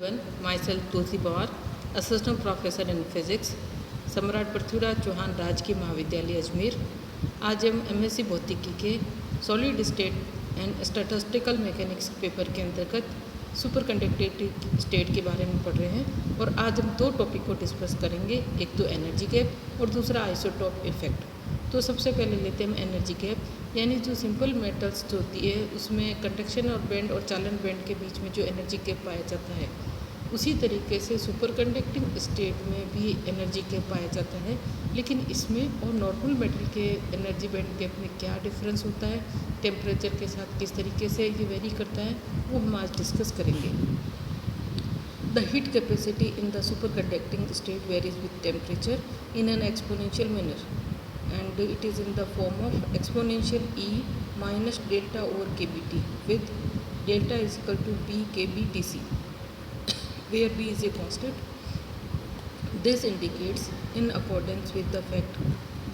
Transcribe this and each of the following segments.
Myself Tulsi Pawar, Assistant Professor in Physics, सम्राट पृथ्वीराज चौहान राजकीय महाविद्यालय अजमेर। आज हम एमएससी भौतिकी के solid state and statistical mechanics paper के अंतर्गत सुपर कंडक्टिविटी स्टेट के बारे में पढ़ रहे हैं और आज हम दो टॉपिक को डिस्कस करेंगे, एक तो एनर्जी गैप और दूसरा आइसोटोप इफेक्ट। तो सबसे पहले लेते हैं हम एनर्जी गैप, यानी जो सिंपल मेटल्स जो होती है उसमें कंडक्शन और बैंड और चालन बैंड के बीच में जो एनर्जी गैप पाया जाता है, उसी तरीके से सुपर कंडक्टिंग स्टेट में भी एनर्जी गैप पाया जाता है। लेकिन इसमें और नॉर्मल मेटल के एनर्जी बैंड गैप में क्या डिफरेंस होता है, टेम्परेचर के साथ किस तरीके से ये वेरी करता है, वो हम आज डिस्कस करेंगे। The heat capacity in the super conducting state varies with temperature in an exponential manner and it is in the form of exponential E minus delta over kBT with delta is equal to B kBTC, where B is a constant. This indicates, in accordance with the fact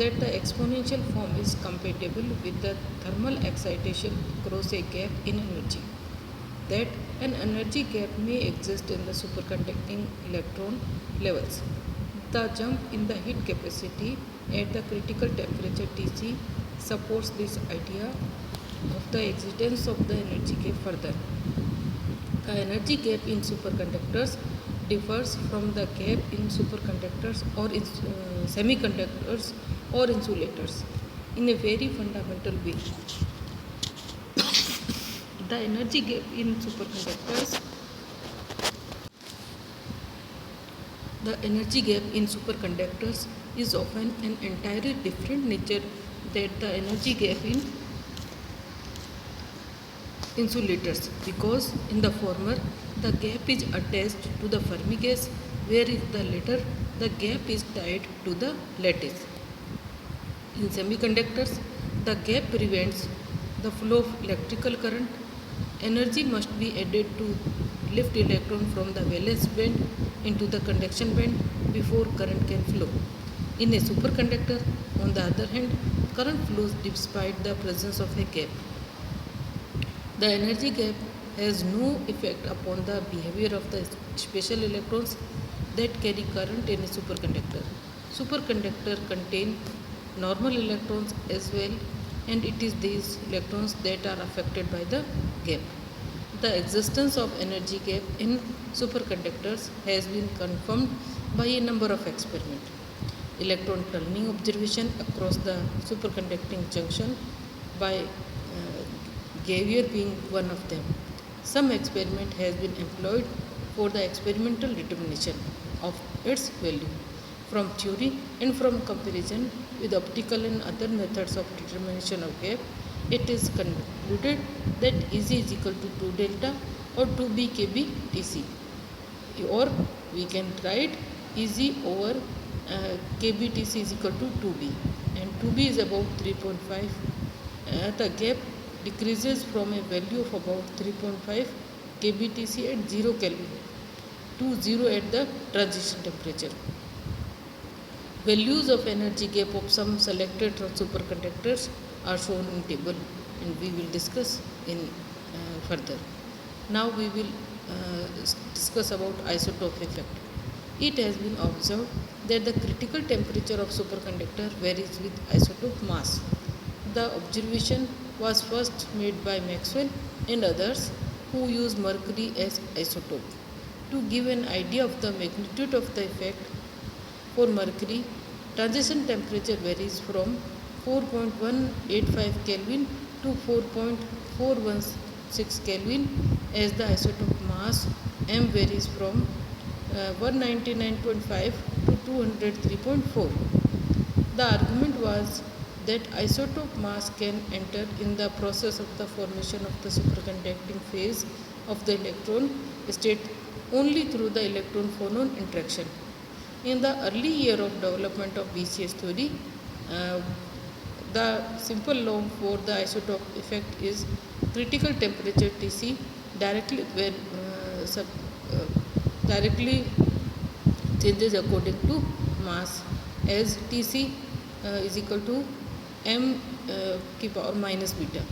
that the exponential form is compatible with the thermal excitation across a gap in energy, that an energy gap may exist in the superconducting electron levels. The jump in the heat capacity at the critical temperature Tc supports this idea of the existence of the energy gap further. The energy gap in superconductors differs from the gap in superconductors or in semiconductors or insulators in a very fundamental way. The energy gap in superconductors The energy gap in superconductors is often an entirely different nature than the energy gap in insulators, because in the former the gap is attached to the Fermi gas, whereas the latter the gap is tied to the lattice. In semiconductors, the gap prevents the flow of electrical current. Energy must be added to lift electron from the valence band into the conduction band before current can flow. In a superconductor, on the other hand, current flows despite the presence of a gap. The energy gap has no effect upon the behavior of the special electrons that carry current in a superconductor. Superconductor contain normal electrons as well, and it is these electrons that are affected by the gap. The existence of energy gap in superconductors has been confirmed by a number of experiments. Electron tunneling observation across the superconducting junction by Gavier being one of them. Some experiment has been employed for the experimental determination of its value. From theory and from comparison with optical and other methods of determination of gap, it is concluded that Ez is equal to 2 delta or 2b kb Tc, or we can write Ez over kb Tc is equal to 2b, and 2b is about 3.5. The gap decreases from a value of about 3.5 kb Tc at 0 Kelvin to 0 at the transition temperature. Values of energy gap of some selected superconductors are shown in table, and we will discuss in further. Now we will discuss about isotope effect. It has been observed that the critical temperature of superconductor varies with isotope mass. The observation was first made by Maxwell and others who used mercury as isotope. To give an idea of the magnitude of the effect, for mercury, transition temperature varies from 4.185 Kelvin to 4.416 Kelvin, as the isotope mass M varies from 199.5 to 203.4. The argument was that isotope mass can enter in the process of the formation of the superconducting phase of the electron state only through the electron-phonon interaction. In the early year of development of BCS theory, the simple law for the isotope effect is critical temperature Tc directly changes according to mass, as Tc is equal to m की power minus beta,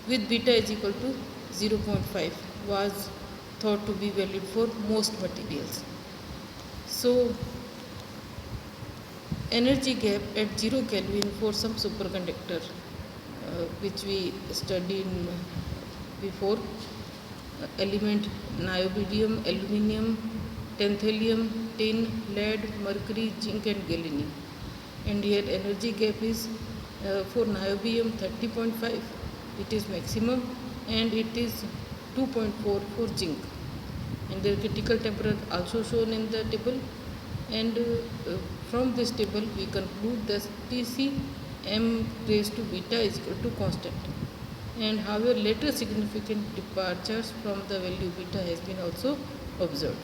with beta is equal to 0.5 was thought to be valid for most materials. So energy gap at 0 Kelvin for some superconductor, which we studied before, element niobium, aluminium, tantalum, tin, lead, mercury, zinc and gallium. And here energy gap is for niobium 30.5, it is maximum, and it is 2.4 for zinc. And the critical temperature also shown in the table. And from this table we conclude that Tc m raised to beta is equal to constant. And however later significant departures from the value beta has been also observed.